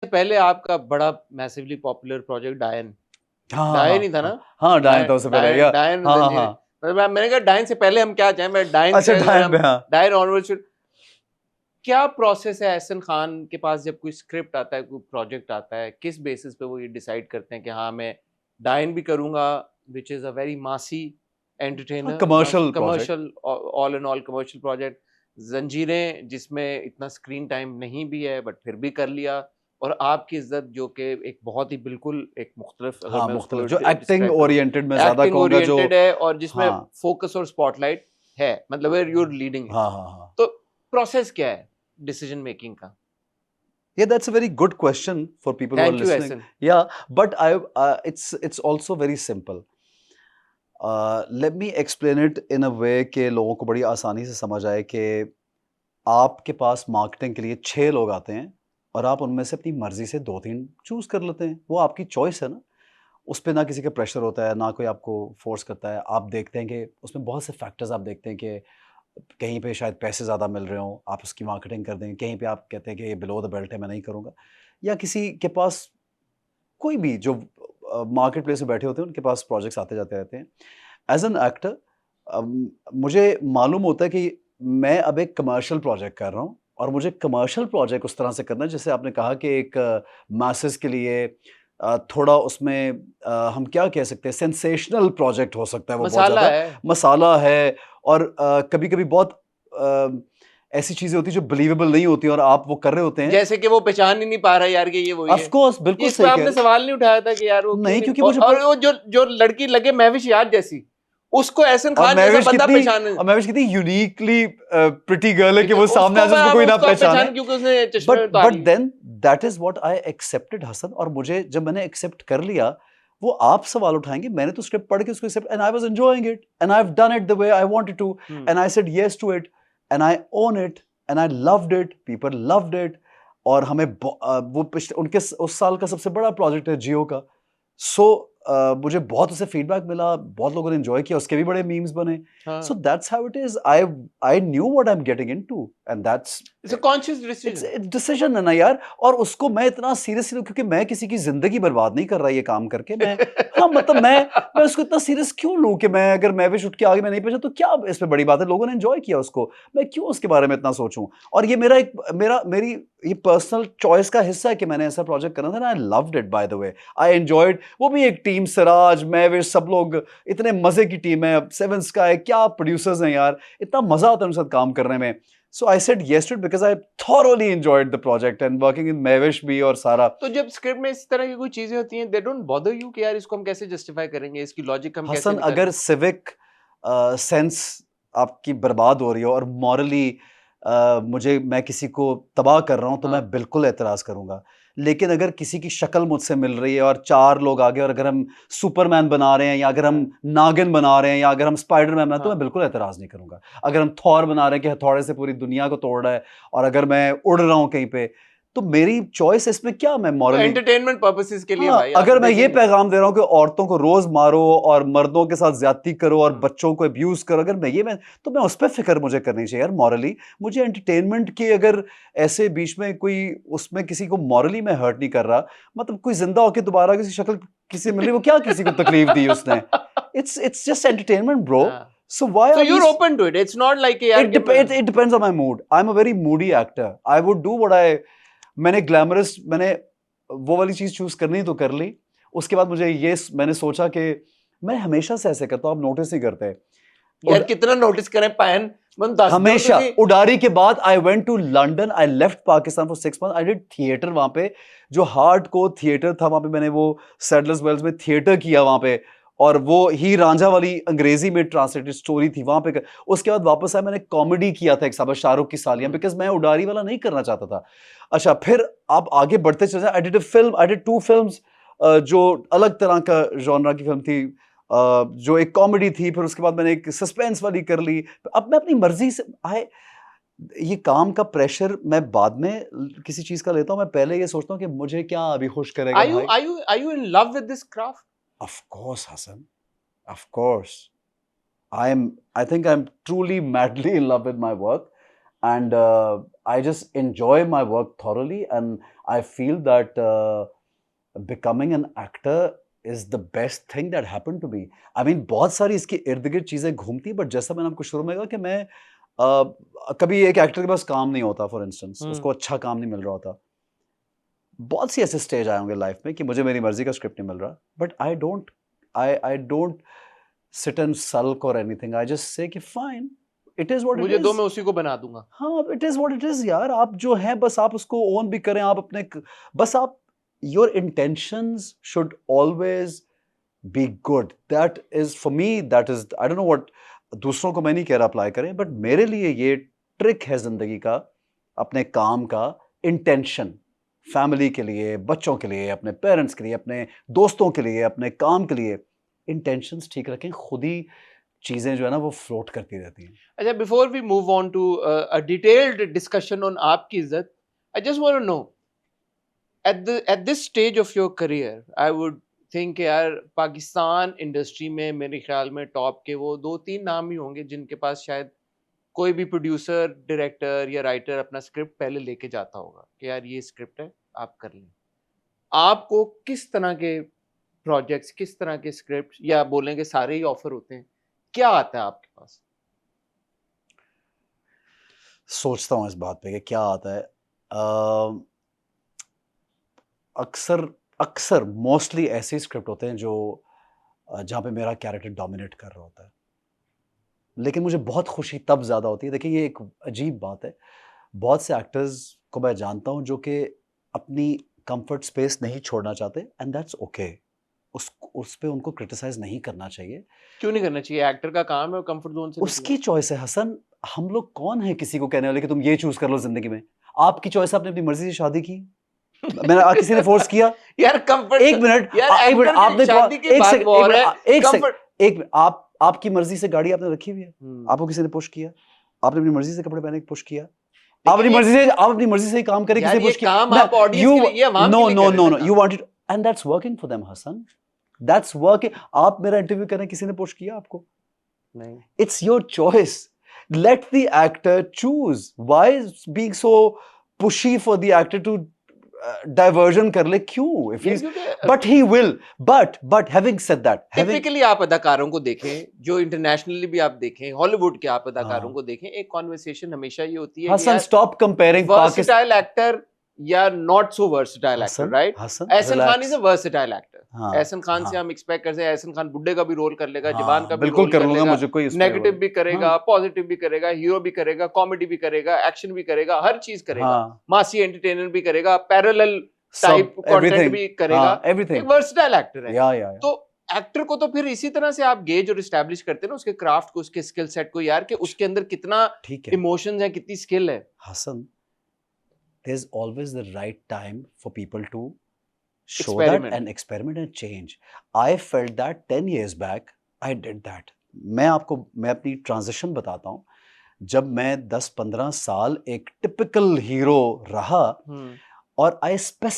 पहले आपका बड़ा मैसिवली पॉपुलर प्रोजेक्ट डायन हाँ डायन ही था ना? हाँ डायन था उससे पहले या डायन हाँ हाँ जंजीरें। हाँ मतलब मैंने कहा डायन से पहले हम क्या चाहें, मैं डायन अच्छा से डायन पे हम हाँ डायन ऑनवर्ड्स। क्या प्रोसेस है एहसन खान के पास जब कोई स्क्रिप्ट आता है, कोई प्रोजेक्ट आता है, किस बेसिस पे वो ये डिसाइड करते हैं कि हाँ मैं डायन भी करूंगा, विच इज अ वेरी मासी entertainer, commercial project commercial, all in all commercial project, जंजीरें जिसमें इतना स्क्रीन टाइम नहीं भी है बट फिर भी कर लिया, और आपकी इज्जत जो कि एक बहुत ही बिल्कुल एक मुख्तलिफ, अगर हाँ मैं उसको मुख्तलिफ जो एक्टिंग डिस्क्राइब करूँ, ओरिएंटेड मैं ज्यादा एक्टिंग कहूंगा जो ओरिएंटेड है और जिसमें हाँ फोकस और स्पॉटलाइट है, मतलब वेयर यू आर लीडिंग। हाँ हाँ हाँ तो प्रोसेस क्या है डिसीजन मेकिंग का? Yeah, that's a very good question for people who are thank you listening. Ehsan. Yeah, but it's also very simple. Let me explain it in a way कि लोगों को बड़ी आसानी से समझ आए कि आपके पास मार्केटिंग के लिए 6 लोग आते हैं और आप उनमें से अपनी मर्जी से 2-3 चूज कर लेते हैं। वो आपकी चॉइस है ना। उस पे ना किसी का प्रेशर होता है, ना कोई आपको फोर्स करता है। आप देखते हैं कि उसमें बहुत से फैक्टर्स आप देखते हैं कि कहीं पे शायद पैसे ज़्यादा मिल रहे हों, आप उसकी मार्केटिंग कर देंगे। कहीं पे आप कहते हैं कि ये बिलो द बेल्ट है, मैं नहीं करूँगा। या किसी के पास कोई भी जो मार्केट प्लेस में बैठे होते हैं, उनके पास प्रोजेक्ट्स आते जाते रहते हैं। एज़ एन एक्टर मुझे मालूम होता है कि मैं अब एक कमर्शियल प्रोजेक्ट कर रहा हूँ और मुझे कमर्शियल प्रोजेक्ट उस तरह से करना है जैसे आपने कहा कि एक मासेस के लिए थोड़ा उसमें हम क्या कह सकते हैं सेंसेशनल प्रोजेक्ट हो सकता है वो बहुत मसाला ज़्यादा है। मसाला है और कभी-कभी बहुत ऐसी चीज़ें होती हैं जो बिलीवेबल नहीं होती और आप वो कर रहे होते हैं। जैसे कि वो पहचान ही नहीं पा रहा यार कि ये वही ऑफ है। कोर्स बिल्कुल इस पे सही कह आपने रहे सवाल नहीं उठाया था कि यार वो हैं। क्यों नहीं नहीं, क्योंकि मुझे और वो जो जो लड़की लगे महविश याद जैसी, उसको एहसन खान जैसा बंदा पहचान। और महविश कितनी यूनिकली प्रिटी गर्ल है कि वो सामने आ उसको जाए उसको कोई ना उसको आप पहचाने। पहचान क्योंकि उसने चश्मे बट उतार बट लिए। Then that is what I accepted Hasan. और मुझे जब मैंने एक्सेप्ट कर लिया, वो आप सवाल उठाएंगे, मैंने तो स्क्रिप्ट पढ़ के उसको accept and I was enjoying it and I have done it the way I wanted to and I said yes to it and I own it and I loved it, people loved it. और हमें उनके उस साल का सबसे बड़ा project है जियो का। सो मुझे बहुत उससे फीडबैक मिला, बहुत लोगों ने एंजॉय किया, उसके भी बड़े मीम्स बने। So that's how it is. I knew what I am getting into and that's it's a conscious it's decision. Decision है ना यार। और उसको मैं इतना सीरियसली, क्योंकि मैं किसी की जिंदगी बर्बाद नहीं कर रहा ये काम करके। मैं हाँ मतलब मैं उसको इतना सीरियस क्यों लूं कि मैं अगर मैं भी उठ के आगे मैं नहीं पहुंचा तो क्या इसमें बड़ी बात है। लोगों ने एंजॉय किया उसको, मैं क्यों उसके बारे में इतना सोचूं। और ये मेरी ये पर्सनल चॉइस का हिस्सा है कि मैंने ऐसा प्रोजेक्ट करना था ना। आई loved it by the way, I enjoyed. वो भी एक टीम, सिराज, महविश, सब लोग इतने मजे की टीम है। सेवन स्काई क्या प्रोड्यूसर्स हैं यार, इतना मजा आता है उनके साथ काम करने में। So I said yes to it because I thoroughly enjoyed the project and working in Mavish भी और सारा। तो जब स्क्रिप्ट में इस तरह की कोई चीजें होती हैं, दे डोंट बॉदर यू कि यार इसको हम कैसे जस्टिफाई करेंगे, इसकी लॉजिक हम कैसे हसन निकालें? अगर सिविक सेंस आपकी बर्बाद हो रही हो और मॉरली मुझे मैं किसी को तबाह कर रहा हूं तो मैं बिल्कुल एतराज करूंगा। लेकिन अगर किसी की शक्ल मुझसे मिल रही है और 4 लोग आगे और अगर हम सुपरमैन बना रहे हैं या अगर हम नागिन बना रहे हैं या अगर हम स्पाइडरमैन बना रहे हैं तो मैं बिल्कुल एतराज नहीं करूंगा। अगर हम थॉर बना रहे हैं कि हथौड़े से पूरी दुनिया को तोड़ रहा है और अगर मैं उड़ रहा हूं कहीं पे, तो मेरी चॉइस इसमें क्या, मैं मॉरली एंटरटेनमेंट पर्पसेस के लिए हाँ, भाई आप अगर मैं ये देखेंगे। पैगाम दे रहा हूं कि औरतों को रोज मारो और मर्दों के साथ ज्यादती करो और बच्चों को अब्यूज करो, अगर मैं तो मैं उस पर फिक्र मुझे करनी चाहिए यार मॉरली। मुझे एंटरटेनमेंट के अगर ऐसे बीच में कोई उसमें किसी को मॉरली में हर्ट नहीं कर रहा, मतलब कोई जिंदा होकर दोबारा किसी शक्ल किसी मिल रही, वो क्या किसी को तकलीफ दी उसने। It's just entertainment bro. So why So are we you're open to it. It's not like यार it depends on my mood. I'm a very moody actor. I would do what मैंने ग्लैमरस, मैंने वो वाली चीज choose करनी तो कर ली। उसके बाद मुझे ये मैंने सोचा कि मैं हमेशा से ऐसे करता हूं, आप नोटिस नहीं करते यार कितना नोटिस करें पैन मन दस हमेशा। उडारी के बाद I went to London, I left Pakistan for 6 month, I did theatre वहां पे, जो हार्डकोर थिएटर था वहां पे। मैंने वो सैडलर्स वेल्स में थिएटर किया वहां पे और वो ही रांझा वाली अंग्रेजी में ट्रांसलेटेड स्टोरी थी वहां पे। उसके बाद वापस आया, मैंने कॉमेडी किया था एक साल शाहरुख की सालियां, बिकॉज मैं उडारी वाला नहीं करना चाहता था। अच्छा फिर आप आगे बढ़ते चले जाए। I did a film, I did 2 films जो अलग तरह का जॉनरा की फिल्म थी, जो एक कॉमेडी थी। फिर उसके बाद मैंने एक सस्पेंस वाली कर ली। अब मैं अपनी मर्जी से ये काम का प्रेशर मैं बाद में किसी चीज का लेता हूं। मैं पहले ये सोचता हूं कि मुझे क्या अभी खुश करेगा भाई। Are you in love with this craft? Of course, Hassan. Of course. I think I'm truly madly in love with my work, and I just enjoy my work thoroughly, and I feel that becoming an actor is the best thing that happened to me. I mean, बहुत सारी इसकी इर्द-गिर्द चीज़ें घूमती, but जैसा मैंने आपको शुरू में कहा कि मैं कभी एक एक्टर के पास काम नहीं होता, फॉर इंस्टेंस उसको अच्छा काम नहीं मिल रहा होता. बहुत सी ऐसे स्टेज आए होंगे लाइफ में कि मुझे मेरी मर्जी का स्क्रिप्ट नहीं मिल रहा, but I don't sit and sulk or anything. I just say कि fine, it is what it मुझे दो, इज. मैं उसी को बना दूंगा. हाँ, it is what it is यार. आप जो हैं बस आप उसको ओन भी करें. आप अपने बस आप your intentions should always be good. That is for me, that is, I don't know what, दूसरों को मैं नहीं कह रहा अप्लाई करें, बट मेरे लिए ये ट्रिक है जिंदगी का, अपने काम का इंटेंशन, फैमिली के लिए, बच्चों के लिए, अपने पेरेंट्स के लिए, अपने दोस्तों के लिए, अपने काम के लिए इंटेंशंस ठीक रखें. खुद ही चीजें जो है ना वो फ्लोट करती रहती हैं. अच्छा, before we move on to a detailed discussion on आपकी इज्जत, I just want to know at this stage of your career, I would think यार पाकिस्तान इंडस्ट्री में मेरे ख्याल में टॉप के वो 2-3 नाम ही होंगे जिनके पास शायद कोई भी प्रोड्यूसर, डायरेक्टर या राइटर अपना स्क्रिप्ट पहले लेके जाता होगा कि यार ये स्क्रिप्ट है, आप कर लें. आपको किस तरह के प्रोजेक्ट्स, किस तरह के स्क्रिप्ट, या बोलेंगे सारे ही ऑफर होते हैं, क्या आता है आपके पास? सोचता हूँ इस बात पे कि क्या आता है. अक्सर अक्सर मोस्टली ऐसे स्क्रिप्ट होते हैं जो जहाँ पे मेरा कैरेक्टर डोमिनेट कर रहा होता है, लेकिन मुझे बहुत खुशी तब ज़्यादा होती है. देखिए, ये एक अजीब बात है. बहुत से एक्टर्स को मैं जानता हूँ जो कि अपनी कंफर्ट स्पेस नहीं छोड़ना चाहते, एंड दैट्स ओके. उस पे उनको क्रिटिसाइज नहीं करना चाहिए. क्यों नहीं करना चाहिए? एक्टर का काम है कंफर्ट जोन से उसकी चॉइस है हसन. हम लोग कौन है किसी को कहने वाले कि तुम ये चूज कर लो जिंदगी में? आपकी चॉइस, आपने अपनी मर्जी से शादी की. मैंने किसी ने फोर्स किया? यार कंफर्ट, एक मिनट, यार एक मिनट, आपने शादी की बात वो और है. एक आपकी मर्जी से गाड़ी आपने रखी हुई है, आपको किसी ने पुश किया? आपने अपनी मर्जी से कपड़े पहने पुश किया? आप अपनी मर्जी से ही काम करें, किसी ने पुश किया? काम आप ऑडियंस के लिए, अवाम के लिए कर रहे हैं. No, you wanted, and that's working for them Hasan. That's working. आप मेरा इंटरव्यू कर रहे हैं, किसी ने पुश किया आपको? नहीं. It's your choice. Let the actor choose. Why being so pushy for the actor to diversion कर ले? क्यों? If he, but he will. But having said that, typically आप अदाकारों को देखें, जो इंटरनेशनली भी आप देखें, हॉलीवुड के आप अदाकारों को देखें, एक कॉन्वर्सेशन हमेशा ये होती है Hasan, stop comparing versatile actor या not so versatile actor, right? Ehsan Khan is a versatile actor. Ehsan Khan से हम एक्सपेक्ट करते हैं एहसन खान बुड्ढे का भी रोल कर लेगा, जवान का भी रोल कर लेगा, मुझे कोई नेगेटिव भी करेगा, पॉजिटिव भी करेगा, हीरो भी करेगा, कॉमेडी भी करेगा, एक्शन भी करेगा, हर चीज करेगा, मासी एंटरटेनमेंट भी करेगा, पैरेलल टाइप कंटेंट भी करेगा. एक वर्सेटाइल एक्टर है. तो एक्टर को तो फिर इसी तरह से आप गेज और एस्टैब्लिश करते हैं ना उसके क्राफ्ट को, उसके स्किल सेट को, यार कि उसके अंदर कितना इमोशंस है, कितनी स्किल है. Hasan, there's always the right time for people to show Experiment. that and experiment and change. I felt that 10 years back. I did that. मैं अपनी ट्रांजिशन बताता हूँ. जब मैं 10-15 साल एक टिपिकल हीरो रहा, और I